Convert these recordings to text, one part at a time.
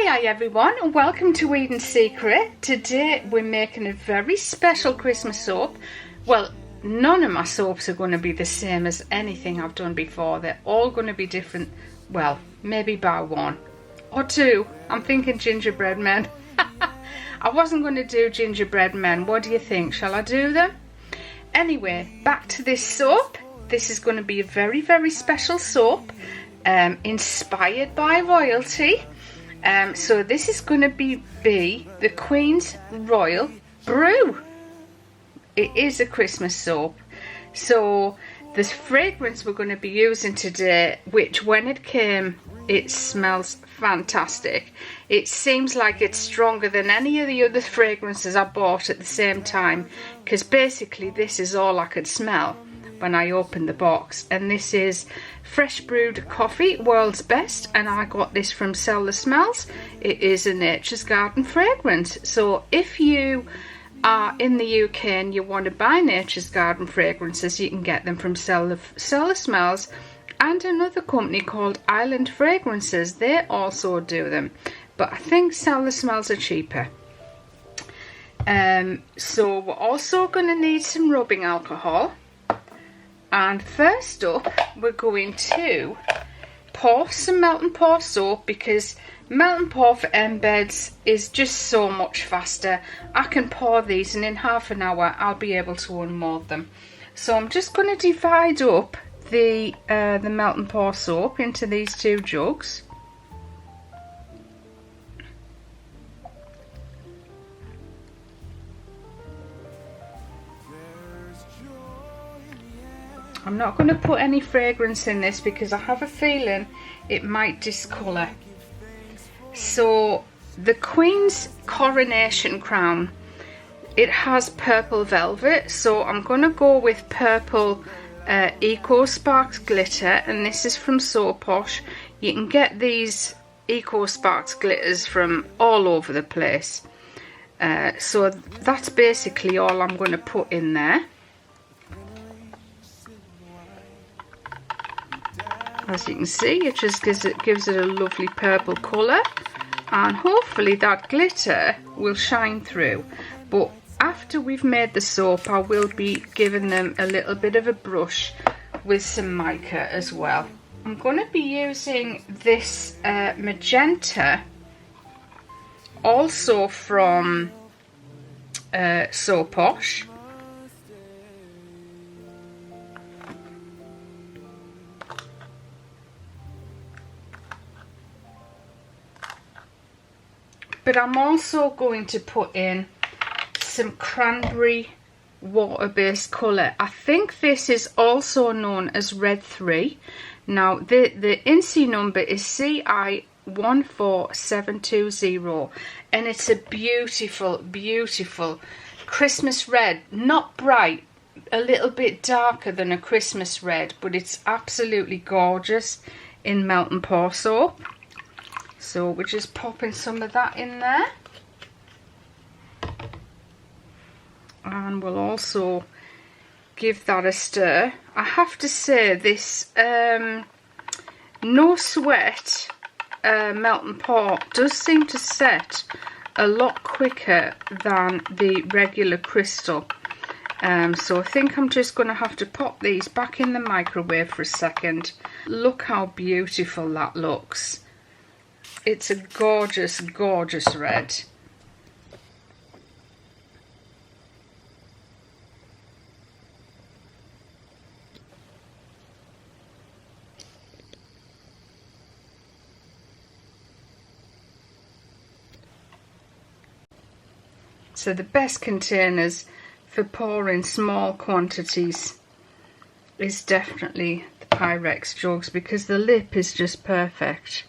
Hi everyone, and welcome to Eden's Secret. Today we're making a very special Christmas soap. Well, none of my soaps are going to be the same as anything I've done before. They're all going to be different. Well, maybe by one or two. I'm thinking gingerbread men. I wasn't going to do gingerbread men. What do you think? Shall I do them? Anyway, back to this soap. This is going to be a very, very special soap inspired by royalty. So this is going to be the Queens Royal Brew. It is a Christmas soap. So the fragrance we're going to be using today, which when it came, it smells fantastic. It seems like it's stronger than any of the other fragrances I bought at the same time, because basically this is all I could smell when I opened the box. And this is fresh brewed coffee, world's best, and I got this from Sell the Smells. It is a Nature's Garden fragrance. So if you are in the UK and you want to buy Nature's Garden fragrances, you can get them from Sell the Smells and another company called Island Fragrances. They also do them, but I think Sell the Smells are cheaper. So we're also going to need some rubbing alcohol. And first up, we're going to pour some melt and pour soap, because melt and pour for embeds is just so much faster. I can pour these and in half an hour I'll be able to unmold them. So I'm just going to divide up the melt and pour soap into these two jugs. I'm not going to put any fragrance in this because I have a feeling it might discolour. So the Queen's Coronation Crown, it has purple velvet, so I'm going to go with purple Eco Sparks glitter, and this is from So Posh. You can get these Eco Sparks glitters from all over the place. So that's basically all I'm going to put in there. As you can see, it just gives it a lovely purple colour, and hopefully that glitter will shine through. But after we've made the soap, I will be giving them a little bit of a brush with some mica as well. I'm going to be using this magenta, also from So Posh. But I'm also going to put in some cranberry water-based colour. I think this is also known as Red 3. Now, the INSEE number is CI14720, and it's a beautiful, beautiful Christmas red. Not bright, a little bit darker than a Christmas red, but it's absolutely gorgeous in melt and pour soap. So we're just popping some of that in there. And we'll also give that a stir. I have to say this No Sweat melt and pour does seem to set a lot quicker than the regular crystal. So I think I'm just going to have to pop these back in the microwave for a second. Look how beautiful that looks. It's a gorgeous, gorgeous red. So the best containers for pouring small quantities is definitely the Pyrex jugs, because the lip is just perfect.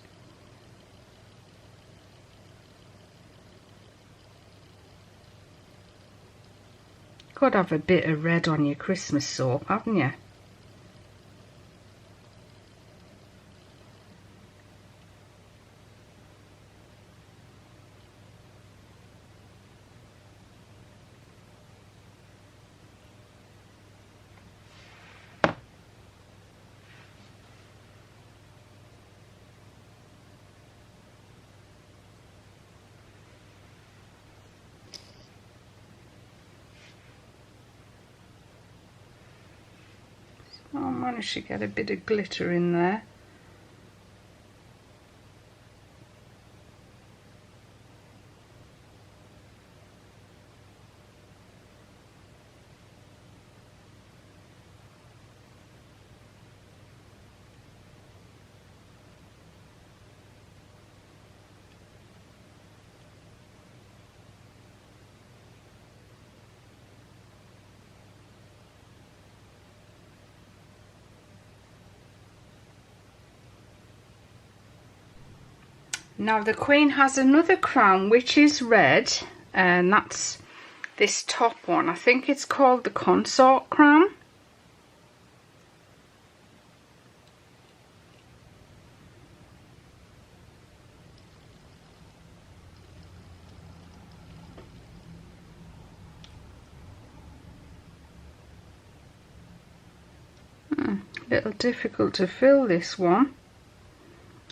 Got to have a bit of red on your Christmas soap, haven't you? I managed to get a bit of glitter in there. Now the Queen has another crown which is red, and that's this top one. I think it's called the Consort crown. Little difficult to fill this one.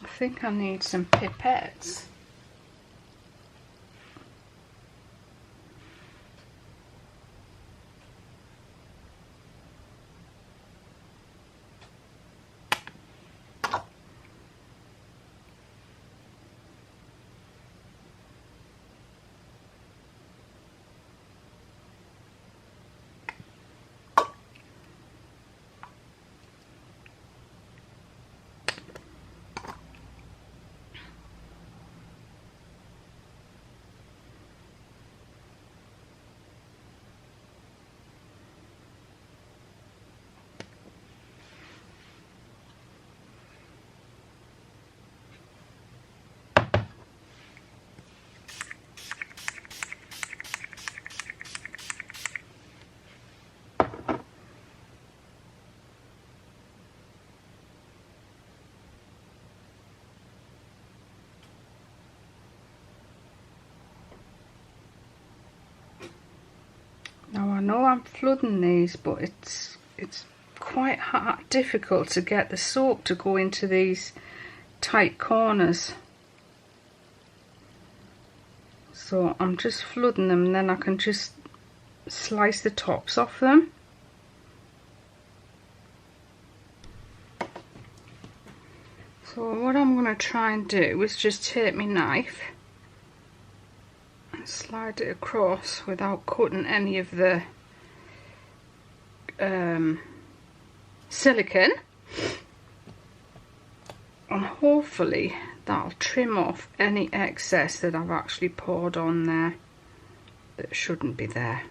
I think I need some pipettes. Now I know I'm flooding these, but it's quite difficult to get the soap to go into these tight corners. So I'm just flooding them, and then I can just slice the tops off them. So what I'm going to try and do is just take my knife and slide it across without cutting any of the silicone, and hopefully that'll trim off any excess that I've actually poured on there that shouldn't be there.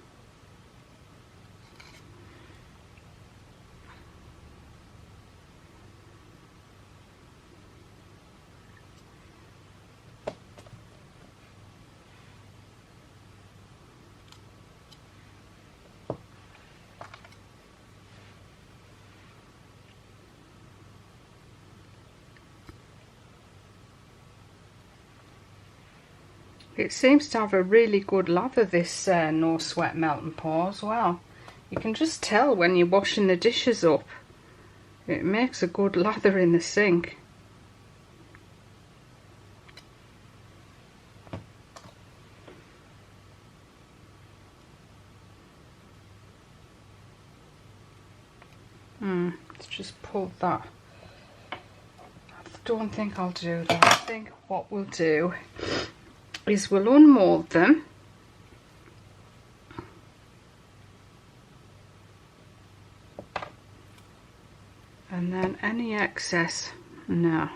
It seems to have a really good lather, this no sweat melt and pour as well. You can just tell when you're washing the dishes up. It makes a good lather in the sink. Let's just pull that. I don't think I'll do that. I think what we'll do is we'll unmold them, and then any excess, no,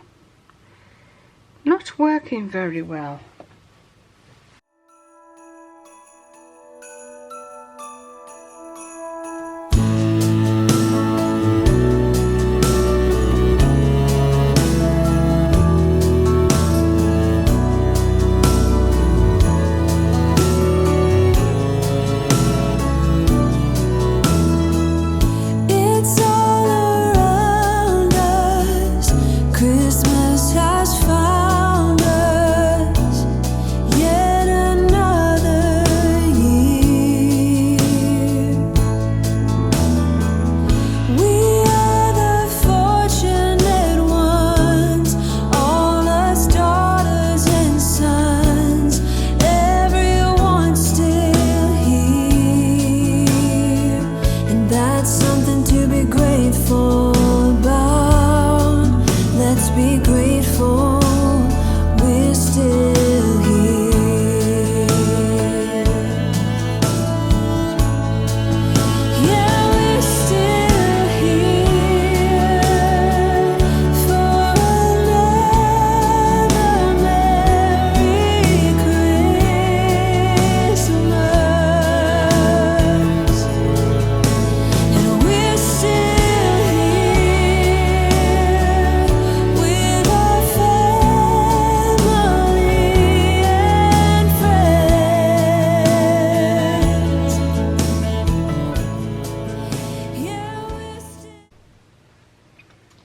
not working very well. Christmas has found us.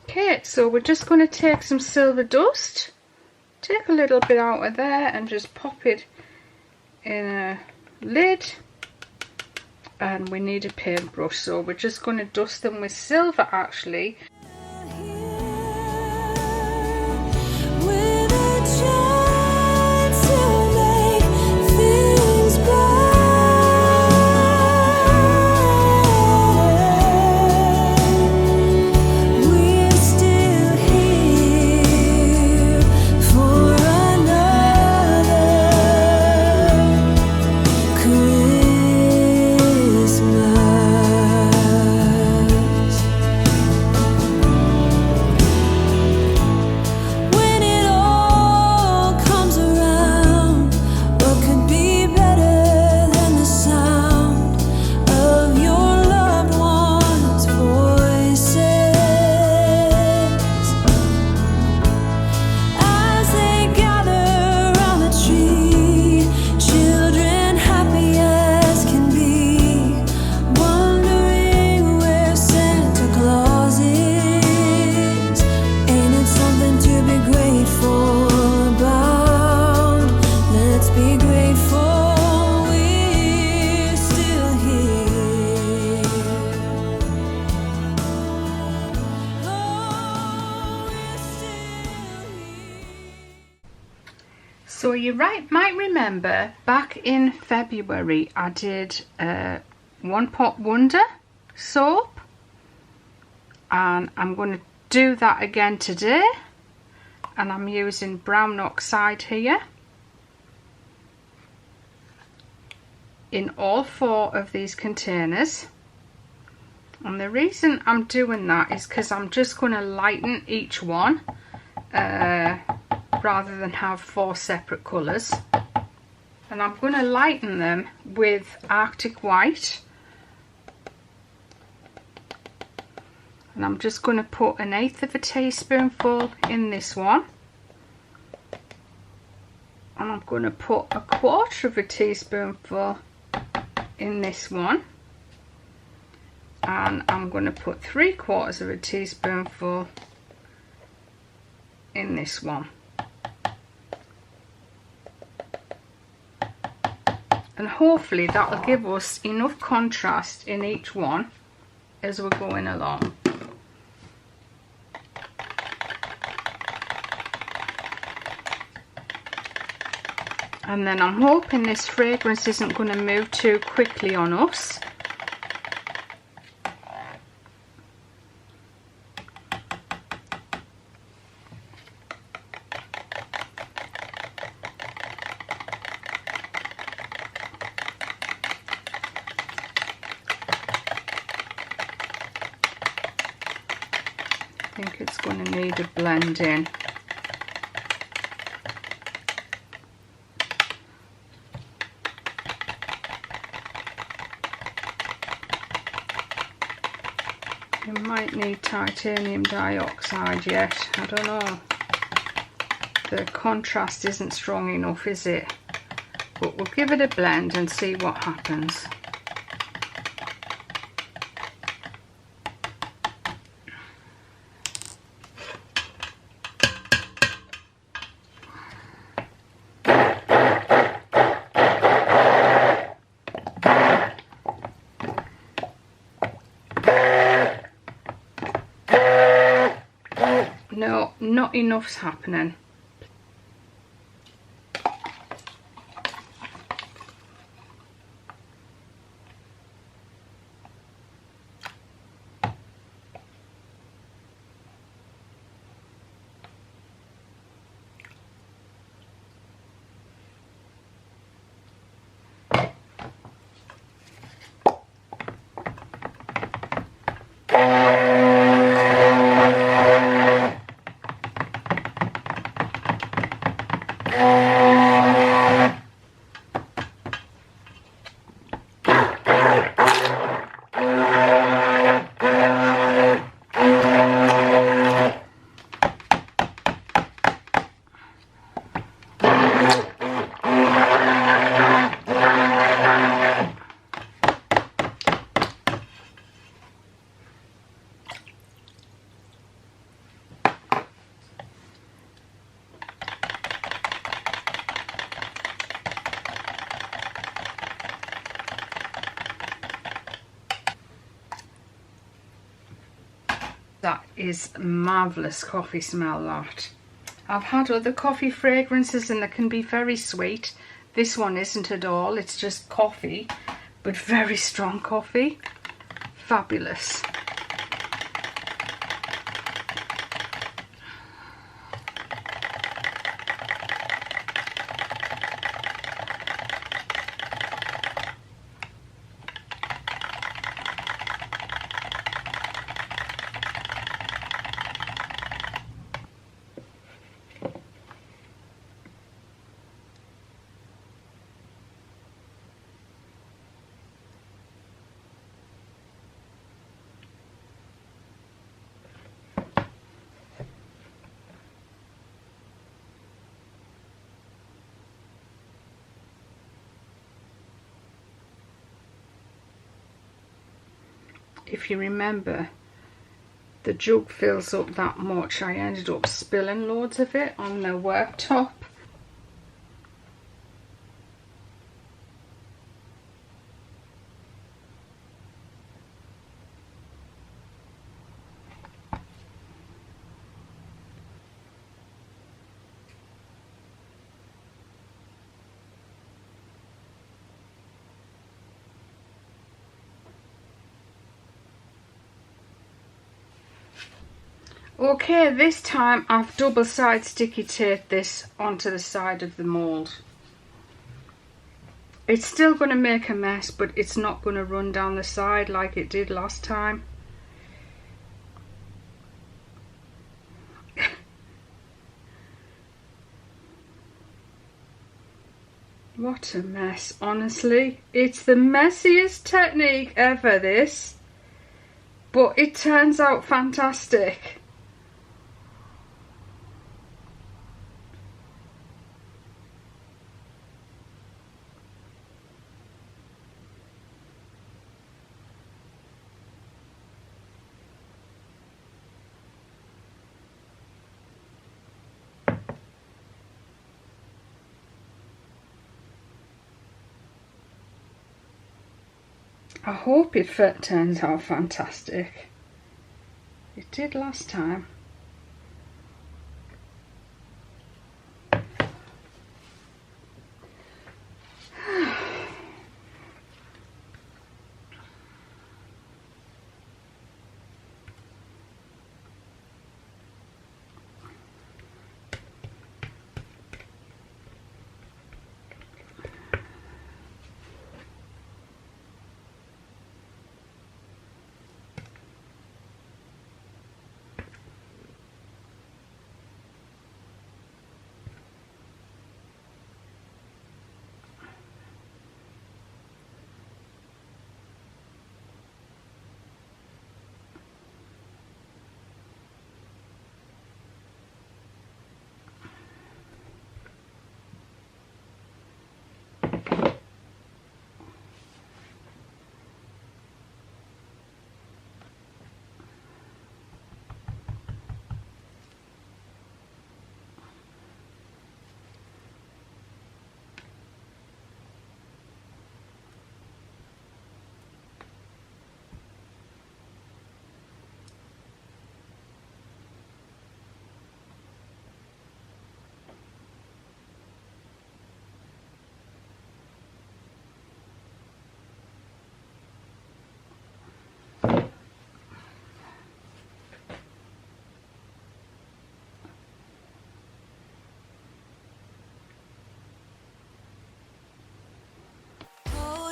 Okay, so we're just going to take some silver dust, take a little bit out of there and just pop it in a lid. And we need a paintbrush, so we're just going to dust them with silver actually. So you might remember back in February I did One Pot Wonder soap, and I'm going to do that again today, and I'm using brown oxide here in all 4 of these containers. And the reason I'm doing that is because I'm just going to lighten each one rather than have 4 separate colours. And I'm going to lighten them with Arctic White, and I'm just going to put 1/8 of a teaspoonful in this one, and I'm going to put 1/4 of a teaspoonful in this one, and I'm going to put 3/4 of a teaspoonful in this one. And hopefully that'll give us enough contrast in each one as we're going along. And then I'm hoping this fragrance isn't going to move too quickly on us. I think it's going to need a blend in. You might need titanium dioxide yet, I don't know. The contrast isn't strong enough, is it? But we'll give it a blend and see what happens. No, not enough's happening. That is marvellous coffee smell, that. I've had other coffee fragrances and they can be very sweet. This one isn't at all, it's just coffee, but very strong coffee. Fabulous. If you remember, the jug fills up that much. I ended up spilling loads of it on the worktop. Okay, this time I've double side sticky taped this onto the side of the mould. It's still going to make a mess, but it's not going to run down the side like it did last time. What a mess, honestly. It's the messiest technique ever, this. But it turns out fantastic. I hope it turns out fantastic. It did last time.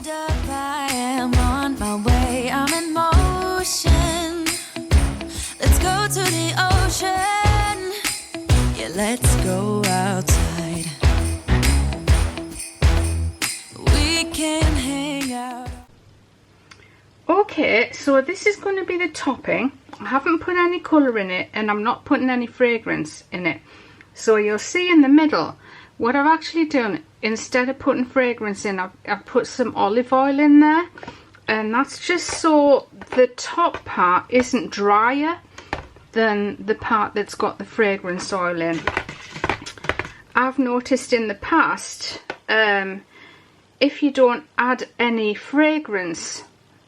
Up, I am on my way, I'm in motion. Let's go to the ocean. Yeah, let's go outside. We can hang out. Okay, so this is going to be the topping. I haven't put any colour in it and I'm not putting any fragrance in it. So you'll see in the middle what I've actually done, instead of putting fragrance in, I've put some olive oil in there, and that's just so the top part isn't drier than the part that's got the fragrance oil in. I've noticed in the past, if you don't add any fragrance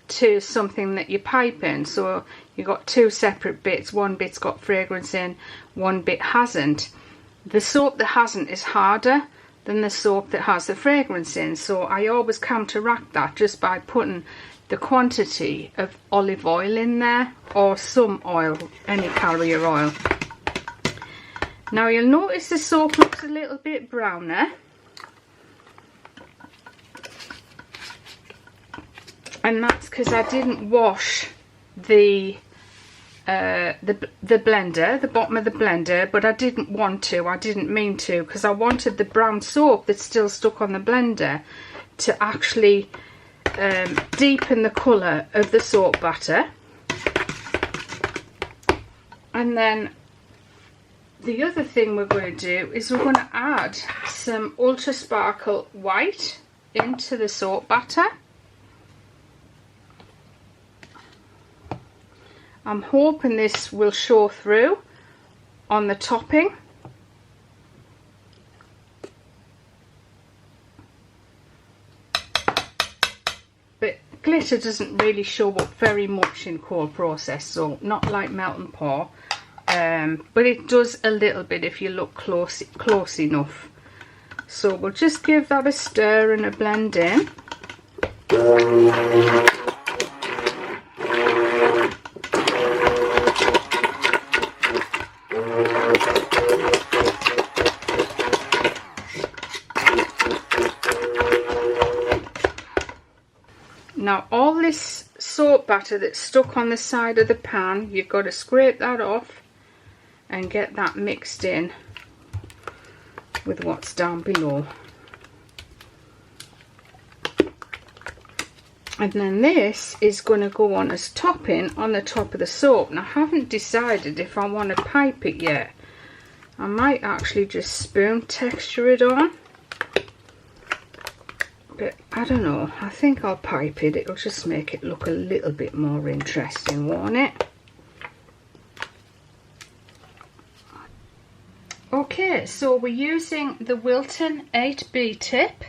to something that you pipe in, so you've got two separate bits. One bit's got fragrance in, one bit hasn't. The soap that hasn't is harder than the soap that has the fragrance in, so I always counteract that just by putting the quantity of olive oil in there, or some oil, any carrier oil. Now you'll notice the soap looks a little bit browner, and that's because I didn't wash the blender, the bottom of the blender, but I didn't want to, I didn't mean to, because I wanted the brown soap that's still stuck on the blender to actually deepen the colour of the soap batter. And then the other thing we're going to do is we're going to add some Ultra Sparkle White into the soap batter. I'm hoping this will show through on the topping. But glitter doesn't really show up very much in cold process, so not like melt and pour. But it does a little bit if you look close enough. So we'll just give that a stir and a blend in. Now all this soap batter that's stuck on the side of the pan, you've got to scrape that off and get that mixed in with what's down below. And then this is going to go on as topping on the top of the soap. Now I haven't decided if I want to pipe it yet. I might actually just spoon texture it on. But I don't know, I think I'll pipe it. It'll just make it look a little bit more interesting, won't it? Okay, so we're using the Wilton 8B tip.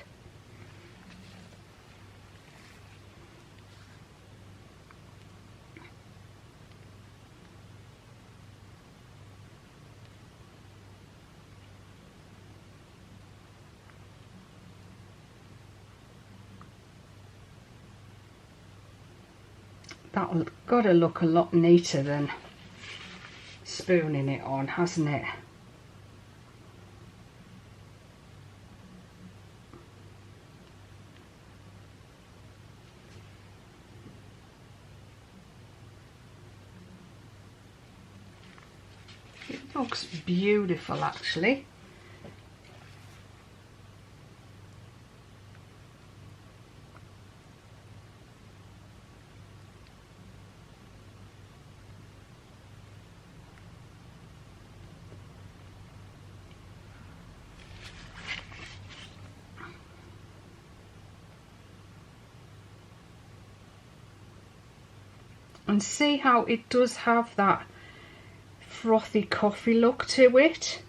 That's got to look a lot neater than spooning it on, hasn't it? It looks beautiful actually. And see how it does have that frothy coffee look to it.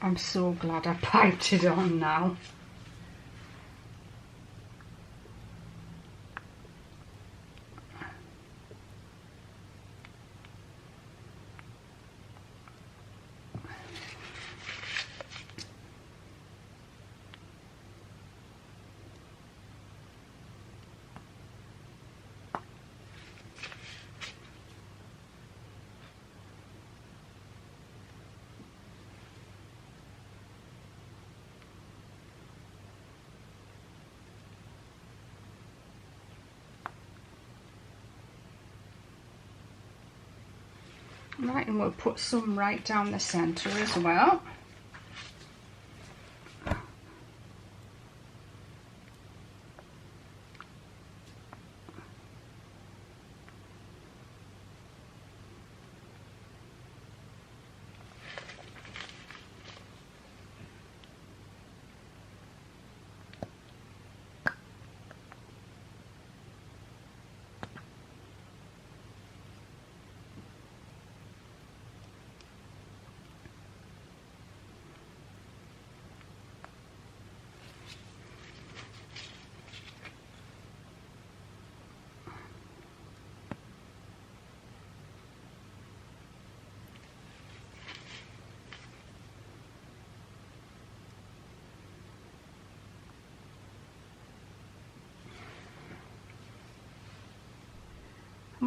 I'm so glad I piped it on now. Right, and we'll put some right down the centre as well.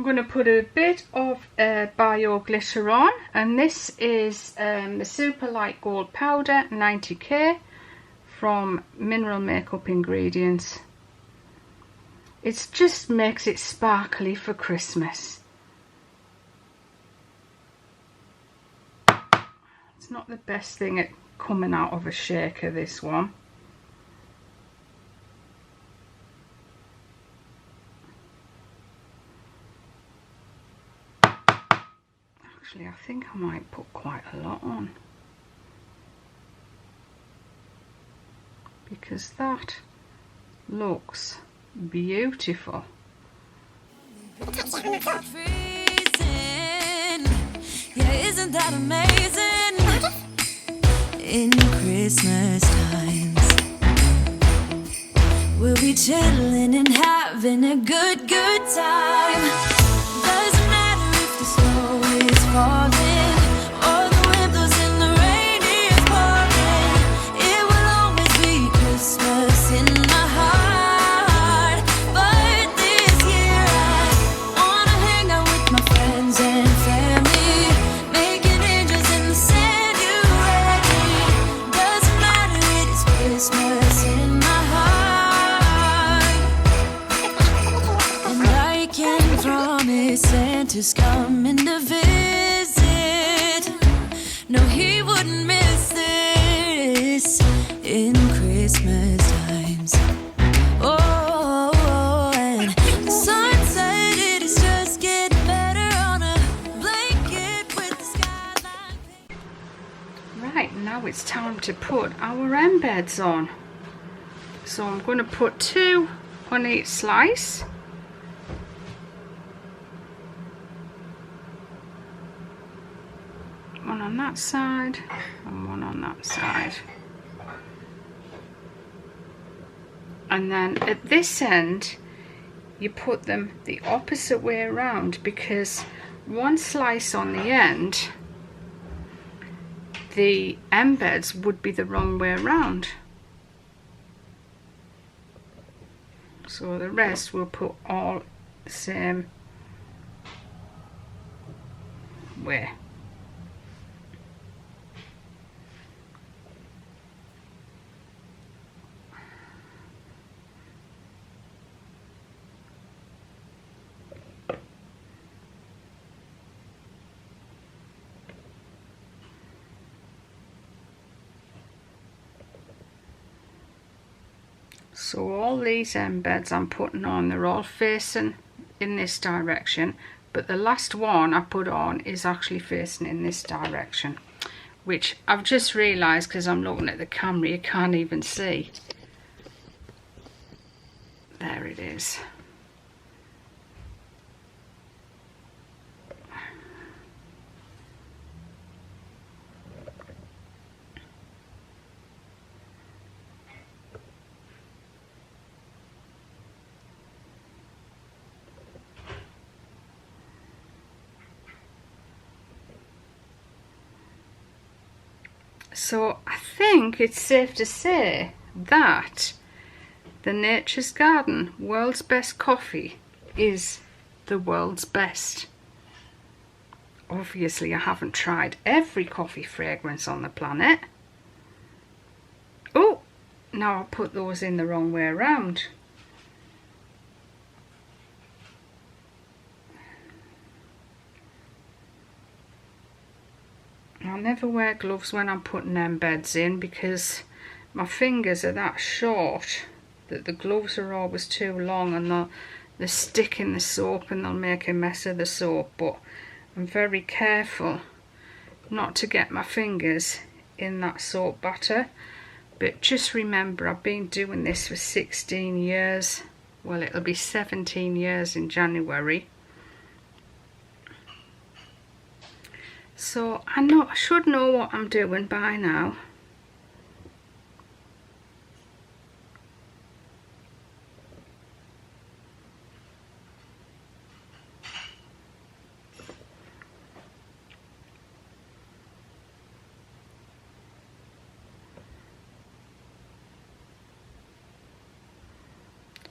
I'm going to put a bit of bio glitter on, and this is the Super Light Gold Powder 90k from Mineral Makeup Ingredients. It just makes it sparkly for Christmas. It's not the best thing at coming out of a shaker, this one. Actually, I think I might put quite a lot on, because that looks beautiful. Yeah, isn't that amazing? In Christmas times, we'll be chilling and having a good time. Doesn't matter if the snow is falling or the wind blows and the rain is pouring. It will always be Christmas in my heart. But this year I wanna hang out with my friends and family, making angels in the sand. You ready? Doesn't matter, it is Christmas in my heart. And I can promise Santa's coming to visit. No, he wouldn't miss this in Christmas times. Oh, and the sun said it is just getting better on a blanket with the skyline. Right, now it's time to put our embeds on. So I'm going to put 2 on each slice. One on that side and one on that side. And then at this end you put them the opposite way around, because one slice on the end, the embeds would be the wrong way around. So the rest we'll put all the same way. So all these embeds I'm putting on, they're all facing in this direction, but the last one I put on is actually facing in this direction, which I've just realised because I'm looking at the camera, you can't even see. There it is. So I think it's safe to say that the Nature's Garden World's Best Coffee is the world's best. Obviously I haven't tried every coffee fragrance on the planet. Oh, now I'll put those in the wrong way around. I never wear gloves when I'm putting embeds in, because my fingers are that short that the gloves are always too long and they'll stick in the soap and they'll make a mess of the soap. But I'm very careful not to get my fingers in that soap batter. But just remember, I've been doing this for 16 years. Well, it'll be 17 years in January. So I should know what I'm doing by now.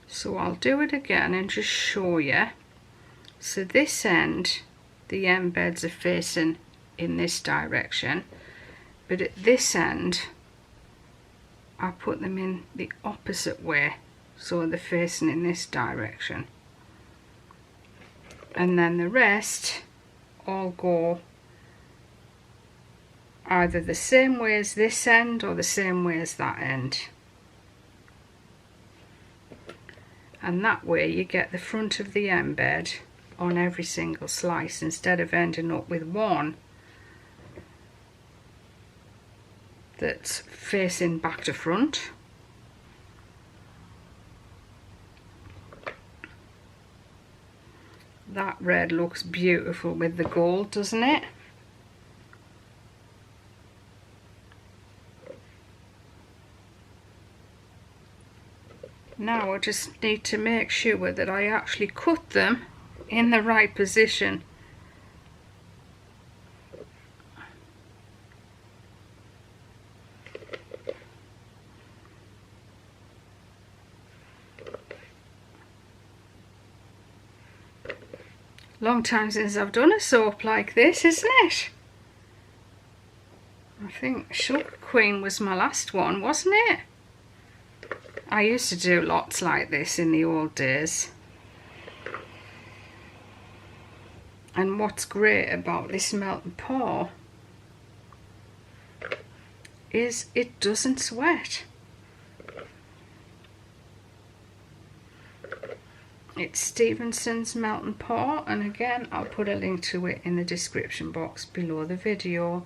So I'll do it again and just show you. So this end, the embeds are facing in this direction, but at this end I put them in the opposite way, so they're facing in this direction, and then the rest all go either the same way as this end or the same way as that end, and that way you get the front of the embed on every single slice instead of ending up with one that's facing back to front. That red looks beautiful with the gold, doesn't it? Now I just need to make sure that I actually cut them in the right position. Long time since I've done a soap like this, isn't it? I think Sugar Queen was my last one, wasn't it? I used to do lots like this in the old days. And what's great about this melt and pour is it doesn't sweat. It's Stevenson's Melt and Pour, and again I'll put a link to it in the description box below the video.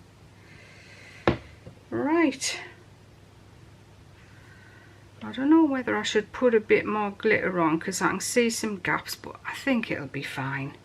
Right, I don't know whether I should put a bit more glitter on because I can see some gaps, but I think it'll be fine.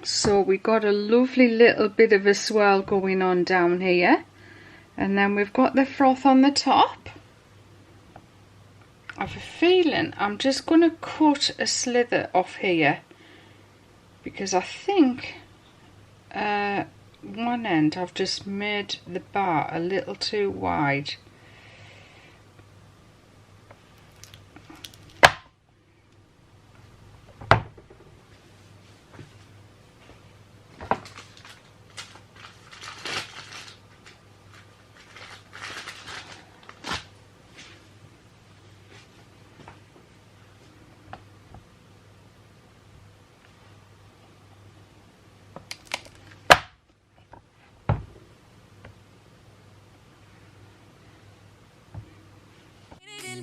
So we got a lovely little bit of a swirl going on down here, and then we've got the froth on the top. I have a feeling I'm just going to cut a slither off here because I think one end I've just made the bar a little too wide.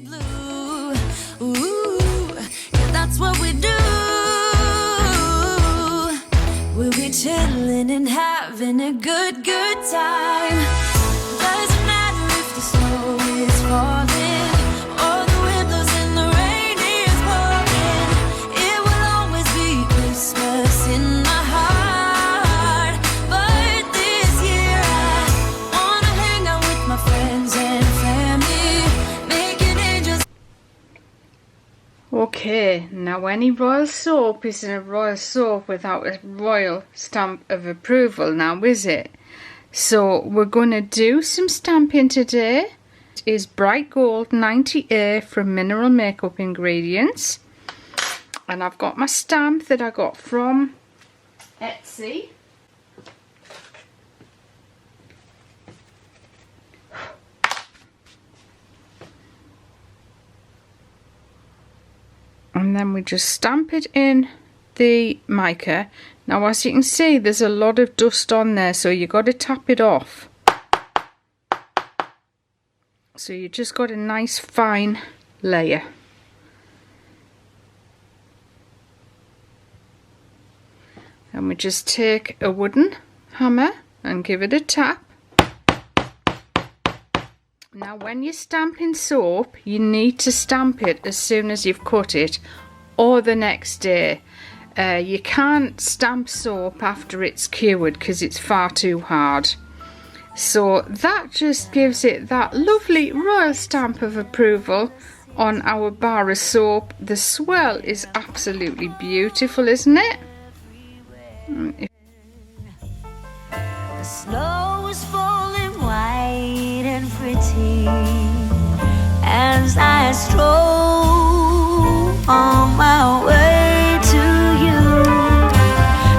Blue. Ooh, yeah, that's what we do. We'll be chilling and having a good time. Doesn't matter if the snow is falling or the wind blows and the rain is pouring. It will always be Christmas in my heart. But this year I wanna hang out with my friends and family, making angels. Okay, now any royal soap isn't a royal soap without a royal stamp of approval now, is it? So we're going to do some stamping today. It is Bright Gold 90A from Mineral Makeup Ingredients. And I've got my stamp that I got from Etsy. And then we just stamp it in the mica. Now as you can see, there's a lot of dust on there, so you got to tap it off. So you just got a nice fine layer. And we just take a wooden hammer and give it a tap. Now when you're stamping soap, you need to stamp it as soon as you've cut it or the next day. You can't stamp soap after it's cured because it's far too hard. So that just gives it that lovely royal stamp of approval on our bar of soap. The swell is absolutely beautiful, isn't it? The snow is falling white and pretty as I stroll on my way to you.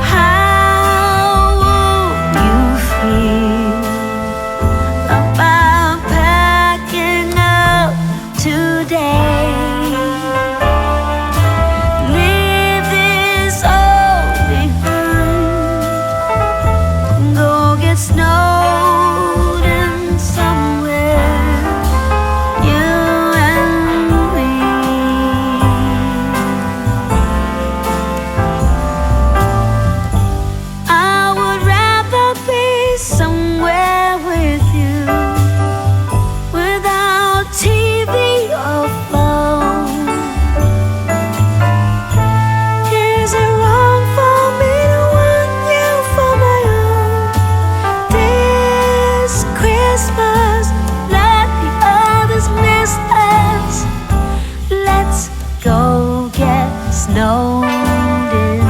How would you feel about packing up today? Leave this all behind, go get snowed in somewhere, you and me. I would rather be somewhere with you, without TV or phone. Is it wrong for me to want you for my own? This Christmas, let the others miss us. Let's go get snowed in.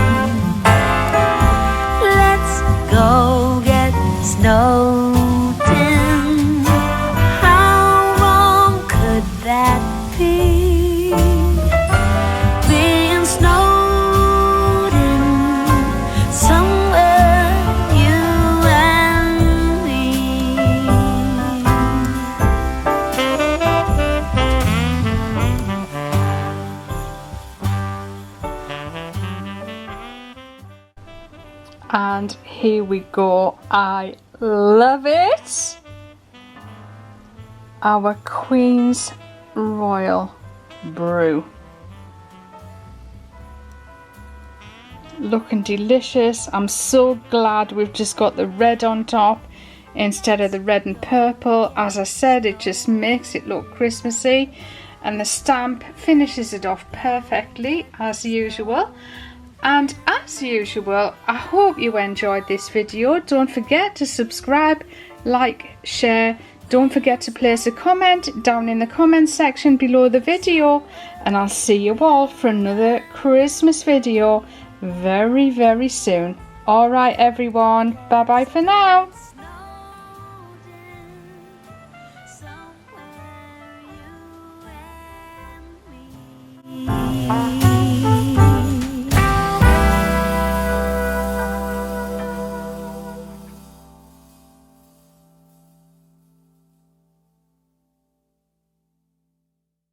Let's go get snowed in. How wrong could that be? Being snowed in somewhere, you and me. And here we go. I love it. Our Queens Royal Brew. Looking delicious. I'm so glad we've just got the red on top instead of the red and purple. As I said, it just makes it look Christmassy, and the stamp finishes it off perfectly as usual. And as usual, I hope you enjoyed this video. Don't forget to subscribe, like, share. Don't forget to place a comment down in the comment section below the video, and I'll see you all for another Christmas video very, very soon. Alright everyone, bye bye for now.